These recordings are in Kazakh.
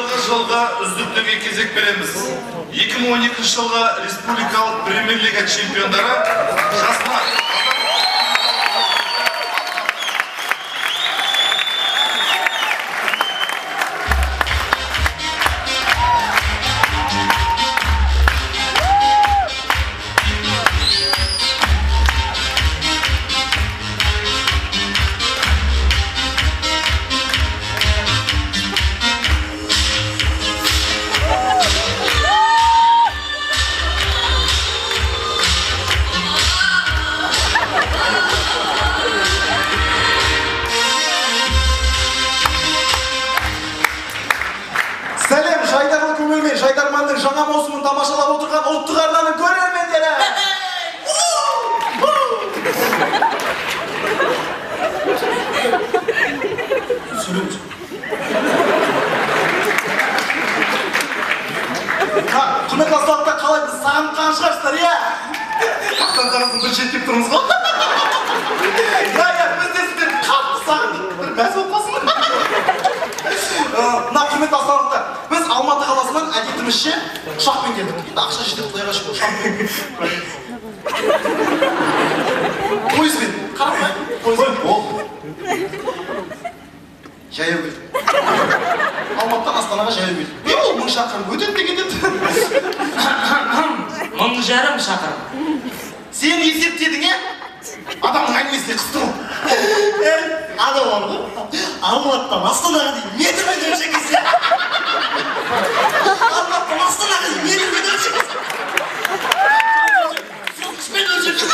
Биылғы жылға үздіктігі кезек береміз. 2012 жылға республикалық премьер-лига чемпиондары жастар. Сәлем, Жайдарлы көңілмен Жайдарманның жаңа маусымын тамашалап отырған ұлттық арнаның көрермендері! Құрметті аслалықта қалай біз сағынған шығарсыздар, иә? Ақтан сағысын бір шеттеп тұрмыз ғой? Біз де сіздер қатты сағындық, бір бәс оқасын. Мына құрметті аслалықта, біз Алматы қаласынан әдетімізше ұшақпен келдік. Ақша жетіп құдайға шүкір, ұшақпен. Пойызбен, қарапай, пойызбен. Жаяу келдік. Алматыдан Астанаға жаяу келдік. Ол 1000 шақырым өтеді деген еді. 1500 шақырым. Сен есептедің, е? Адамның әңгімесіне қысты ғой. Адам бар ғой. Алматыдан Астанаға дейін метрмен өлшек есе. Алматыдан Астанаға дейін метрмен өлшек есе. Соғышпен өлшек есе.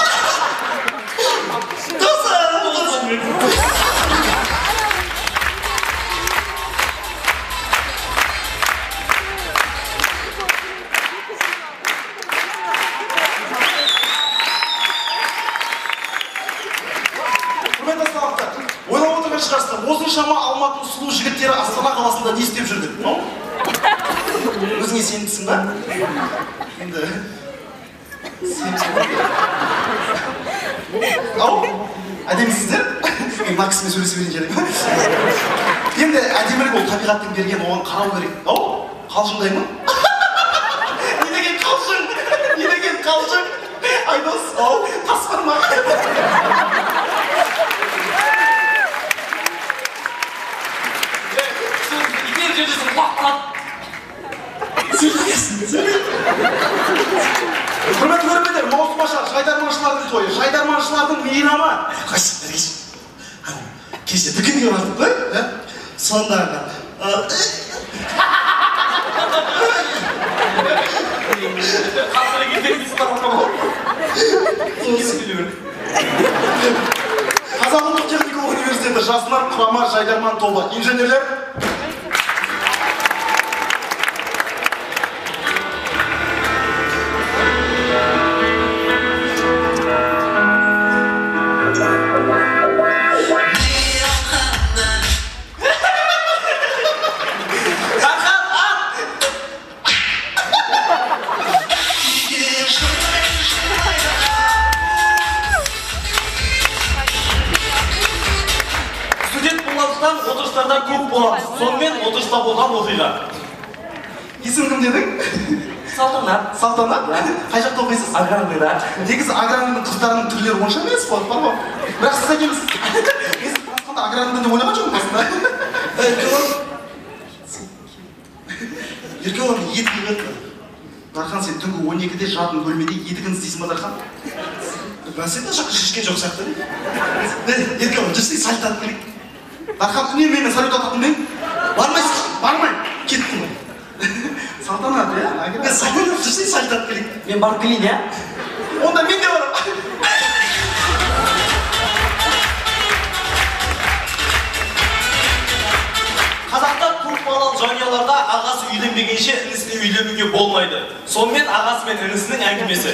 Досы! Ойлап отырған шығарсыздар, осыншама Алматының сұлу жігіттері Астана қаласында не істеп жүрді? Өзіңе сенімдісің ба? Енді... Ау, әдемісіздер? Мен мына кісімен сөйлесе берейін керек. Енді әдемілік ол табиғаттың берген, оған қарау керек. Ау, қалжыңдай ма? Не деген қалжың? Не деген қалжың? Айдос, ау, тас бар ма? Құрметті көрермендер, маусым аша жайдарманшылардың тойы, жайдарманшылардың мейрамы. Кеше дүкенге бардық қой, сондағы. Қасыры кетеміз бараққа бол. Қазақ ұлттық техникалық университеті жасынар құрама жайдарман тобы. Инженерлер. Отырыстарда көп боламыз. Сонымен отырыста болған оқиға. Есім кім дедің? Салтанат. Салтанат? Қай жақта оқисыз? Аграрныйда. Негізі аграрныйдың қыздарының түрлері онша емес қой, бар ма? Бірақ сіз әкеміз. Мен танысқанда аграрныйда деп ойлаған жоқпын басында. Еркеғалың ет келеді. Дархан, сен түнгі 12-де жатын бөлмеде етігін істейсің ба, Дархан? Сен де жаққа шешкен жоқ сияқты. Еркеғалың, жүрсей сальтат керек. Дархан, үнеммен салют ататын бен? Бармайсың, бармай, кеттің. Салтанат, иә? Мен салтанат жүрсей сальтат керек. Мен барып келейін, иә? Онда мен де барам. Қазақта көпбалалы жанұяларда ағасы үйленбегенше інісіне үйленуге болмайды. Сонымен ағасы мен інісінің әңгімесі.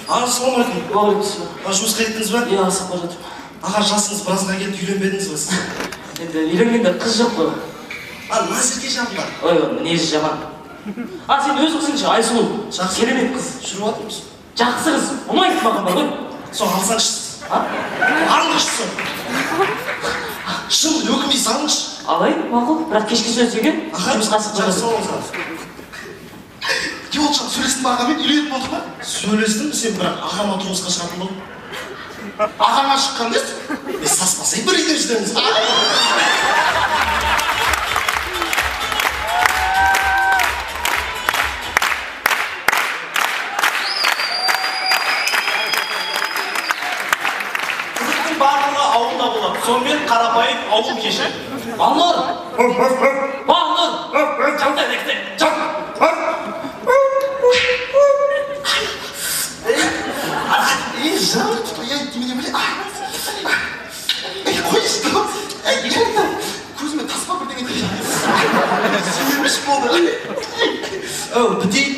Ассалаумағалейкум. Уағалейкум. Жұмысқа кеттіңіз ба? Иә, асықпа жатырмын. Аға, жасыңыз біразға келді, үйленбедіңіз ба сіз? Енді үйленгенде қыз жоқ қой. Назерке жаным бар. Ой, мінезі жаман. Сен өз қызыңшы, Айсұлу. Жақсы. Керемет қыз. Жүріп жатырмыз. Жақсы қыз. Ұнайды маған бар ғой. Соң алсаңшы. Алыңызшы. Шын өкінбей салыңызшы. Алай, мақұл, бірақ кешке сөйлесуге жұмысқа жақсы шықпады. болыңыз. Жолшан сөйлестің ба ағамен үйленетін болдың ба? Сөйлестім сен, бірақ ағама тұрмысқа шығатын болдың. Ағаңа шыққан дес? Саспасай бір үйде жүреміз. Қызықтың барлығы ауылда болады. Сонымен қарапайым ауыл кеші. Балнұр! Балнұр! Жақтай декте! Жаным, я немене біле. Қойшы да. Жаным, көзіме таспа бірдеңе дейін. Сүйеміш болды. Бітейін.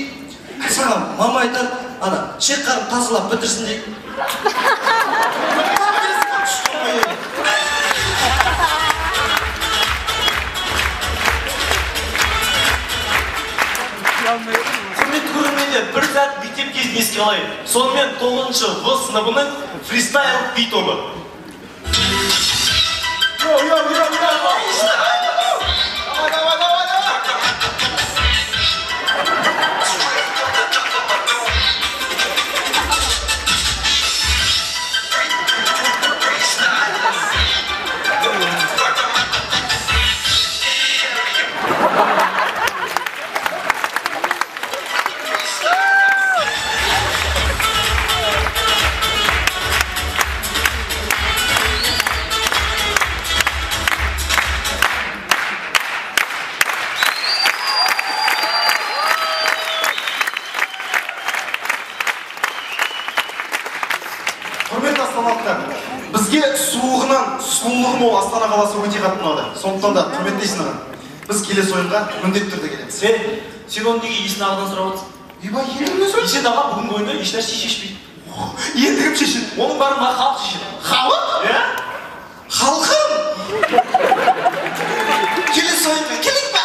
Саған мама айтады, ана, шек қарып тазалап бітірсін дейді. Құрметті көрермендер, бір сәт мектеп кезін еске алайық. Сонымен 9-шы В сыныбының фристайл би тобы. Құрметті астаналықтар, бізге суығынан сұлулығы мол Астана қаласы өте қатты ұнады. Сондықтан да құрметті есін аға, біз келесі ойынға міндетті түрде келеміз. Сен оны неге есін ағадан сұрап отырсың? Ибай, еліңе сөз. Есен аға бүгінгі ойында ешнәрсе шешпейді. Енді кім шешеді? Оның бәрін мына халық шешеді. Халық? Иә? Халқым! Келесі ойынға келейік па?